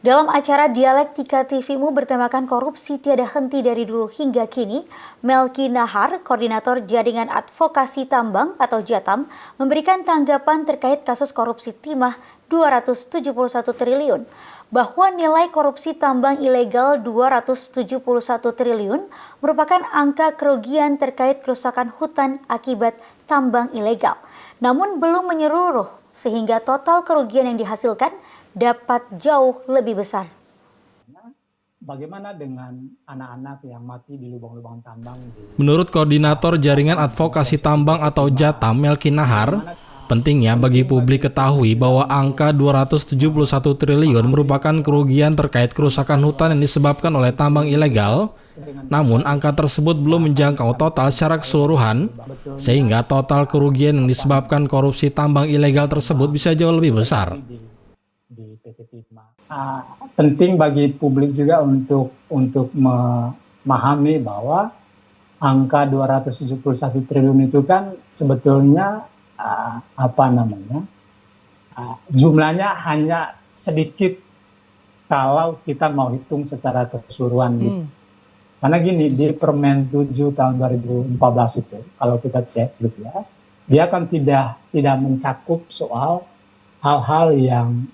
Dalam acara Dialektika TV-mu bertemakan korupsi tiada henti dari dulu hingga kini, Melki Nahar, Koordinator Jaringan Advokasi Tambang atau JATAM, memberikan tanggapan terkait kasus korupsi timah 271 triliun, bahwa nilai korupsi tambang ilegal 271 triliun merupakan angka kerugian terkait kerusakan hutan akibat tambang ilegal, namun belum menyeluruh sehingga total kerugian yang dihasilkan dapat jauh lebih besar. Bagaimana dengan anak-anak yang mati di lubang-lubang tambang? Menurut Koordinator Jaringan Advokasi Tambang atau JATAM, Melki Nahar, pentingnya bagi publik ketahui bahwa angka 271 triliun merupakan kerugian terkait kerusakan hutan yang disebabkan oleh tambang ilegal. Namun angka tersebut belum menjangkau total secara keseluruhan, sehingga total kerugian yang disebabkan korupsi tambang ilegal tersebut bisa jauh lebih besar. Di PT Timah. Penting bagi publik juga untuk memahami bahwa angka 271 triliun itu kan sebetulnya jumlahnya hanya sedikit kalau kita mau hitung secara keseluruhan gitu. Karena gini, di Permen 7 tahun 2014 itu kalau kita cek gitu ya, dia kan tidak mencakup soal hal-hal yang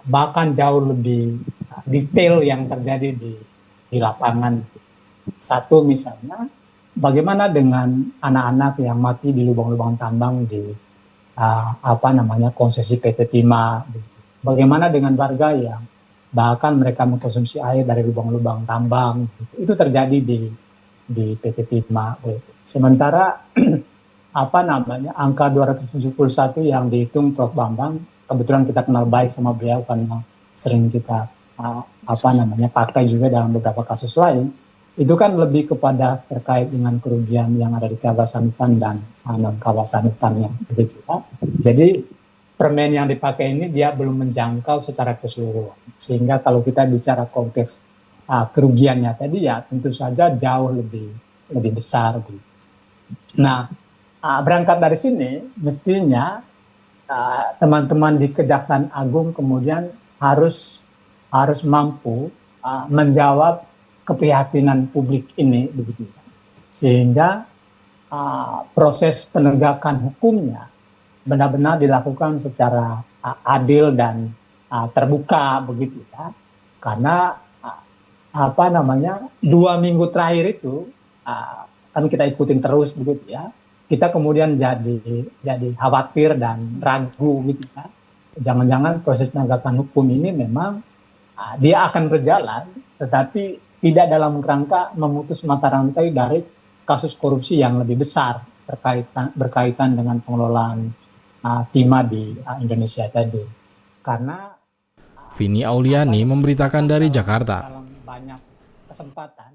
bahkan jauh lebih detail yang terjadi di lapangan. Satu misalnya, bagaimana dengan anak-anak yang mati di lubang-lubang tambang di konsesi PT Timah. Bagaimana dengan warga yang bahkan mereka mengkonsumsi air dari lubang-lubang tambang. Itu terjadi di PT Timah. Sementara angka 271 yang dihitung Prof. Bambang, kebetulan kita kenal baik sama beliau karena sering kita pakai juga dalam beberapa kasus lain, itu kan lebih kepada terkait dengan kerugian yang ada di kawasan hutan dan non kawasan hutannya begitu ya. Jadi permen yang dipakai ini dia belum menjangkau secara keseluruhan, sehingga kalau kita bicara konteks kerugiannya tadi ya tentu saja jauh lebih besar gitu. Nah, berangkat dari sini mestinya teman-teman di Kejaksaan Agung kemudian harus mampu menjawab keprihatinan publik ini begitu, sehingga proses penegakan hukumnya benar-benar dilakukan secara adil dan terbuka begitu ya. Karena 2 minggu terakhir itu kan kita ikutin terus begitu ya. Kita kemudian jadi khawatir dan ragu gitu kan. Jangan-jangan proses penegakan hukum ini memang dia akan berjalan, tetapi tidak dalam kerangka memutus mata rantai dari kasus korupsi yang lebih besar berkaitan dengan pengelolaan timah di Indonesia tadi. Karena Vini Auliani memberitakan dari Jakarta. Dalam banyak kesempatan